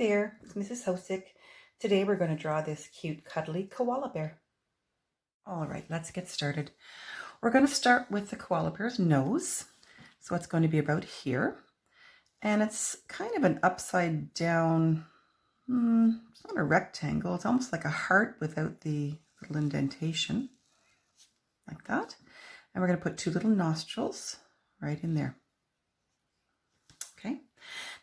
there, it's Mrs. Hosick. Today we're going to draw this cute cuddly koala bear. All right, let's get started. We're going to start with the koala bear's nose. So it's going to be about here. And it's kind of an upside down, it's not a rectangle, it's almost like a heart without the little indentation, like that. And we're going to put two little nostrils right in there. Okay.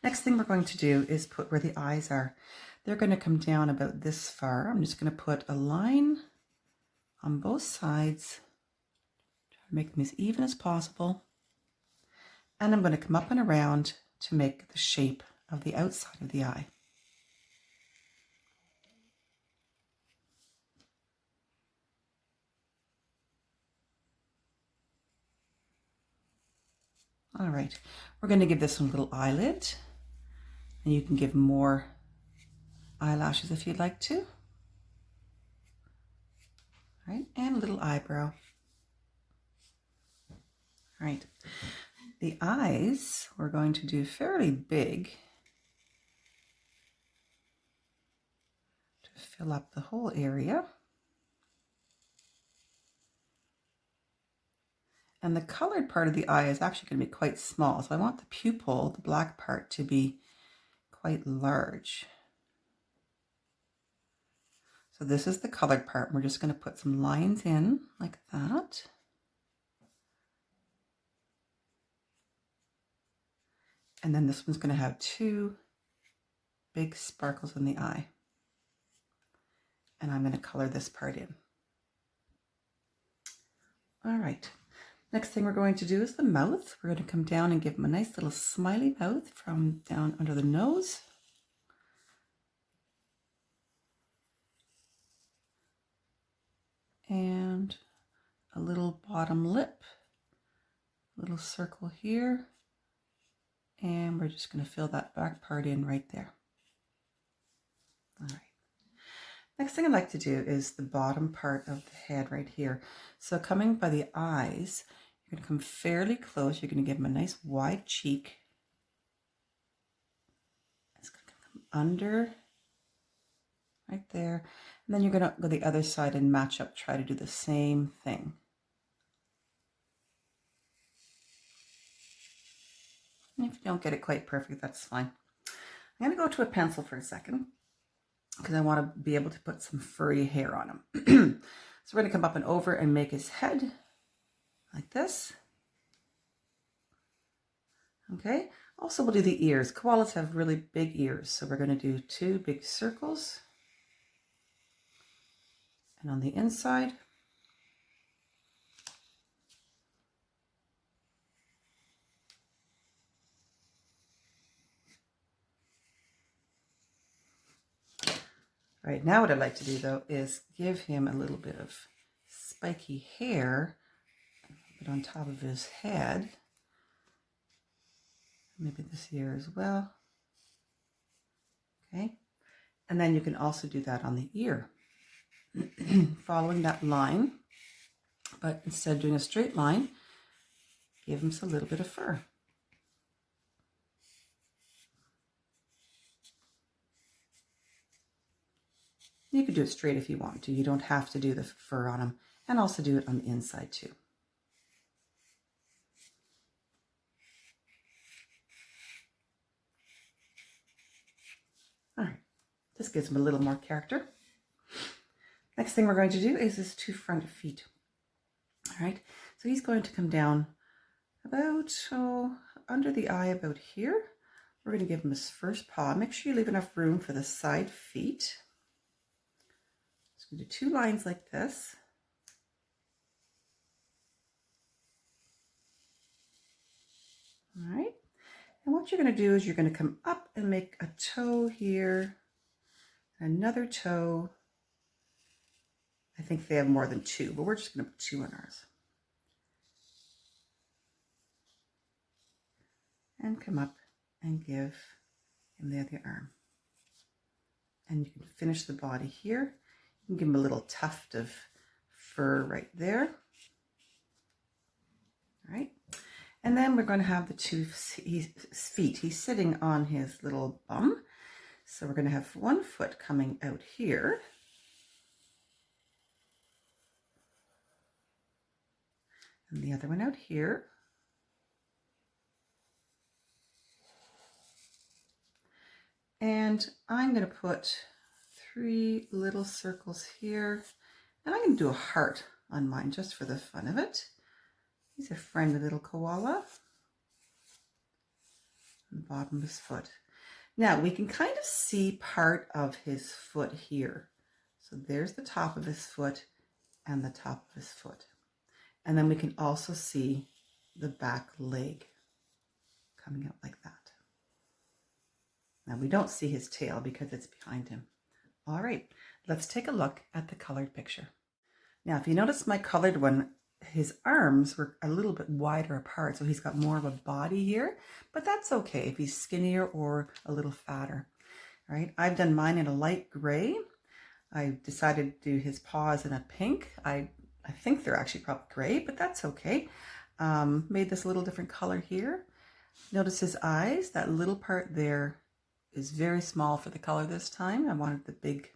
Next thing we're going to do is put where the eyes are. They're going to come down about this far. I'm just going to put a line on both sides, try to make them as even as possible. And I'm going to come up and around to make the shape of the outside of the eye. All right, we're going to give this one a little eyelid, and you can give more eyelashes if you'd like to. All right, and a little eyebrow. All right, the eyes we're going to do fairly big to fill up the whole area. And the colored part of the eye is actually going to be quite small. So I want the pupil, the black part, to be quite large. So this is the colored part. We're just going to put some lines in like that. And then this one's going to have two big sparkles in the eye. And I'm going to color this part in. All right. Next thing we're going to do is the mouth. We're going to come down and give him a nice little smiley mouth from down under the nose. And a little bottom lip, a little circle here. And we're just going to fill that back part in right there. All right. Next thing I'd like to do is the bottom part of the head right here. So coming by the eyes, you're going to come fairly close. You're going to give them a nice wide cheek. It's going to come under right there. And then you're going to go the other side and match up, try to do the same thing. And if you don't get it quite perfect, that's fine. I'm going to go to a pencil for a second because I want to be able to put some furry hair on him. So we're going to come up and over and make his head like this. Okay, also we'll do the ears. Koalas have really big ears, so we're going to do two big circles. And on the inside, right, now what I'd like to do though is give him a little bit of spiky hair, a bit on top of his head. Maybe this ear as well. Okay, and then you can also do that on the ear, following that line, but instead of doing a straight line, give him a little bit of fur. You could do it straight if you want to. You don't have to do the fur on him, and also do it on the inside too. All right, this gives him a little more character. Next thing we're going to do is his two front feet. All right, so he's going to come down about under the eye about here. We're going to give him his first paw. Make sure you leave enough room for the side feet. So we do two lines like this. All right, and what you're going to do is you're going to come up and make a toe here, another toe. I think they have more than two, but we're just going to put two on ours. And come up and give him the other arm. And you can finish the body here. You can give him a little tuft of fur right there. All right. And then we're going to have the two feet. He's sitting on his little bum. So we're going to have one foot coming out here. And the other one out here. And I'm going to put 3 little circles here. And I'm going to do a heart on mine just for the fun of it. He's a friendly little koala. On the bottom of his foot. Now we can kind of see part of his foot here. So there's the top of his foot and the top of his foot. And then we can also see the back leg coming out like that. Now we don't see his tail because it's behind him. All right, let's take a look at the colored picture. Now, if you notice my colored one, his arms were a little bit wider apart, so he's got more of a body here, but that's okay if he's skinnier or a little fatter. All right, I've done mine in a light gray. I decided to do his paws in a pink. I think they're actually probably gray, but that's okay. Made this little different color here. Notice his eyes, that little part there is very small for the color this time. I wanted the big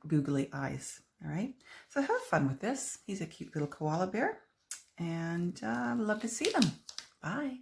googly eyes. All right, so have fun with this. He's a cute little koala bear, and love to see them. Bye.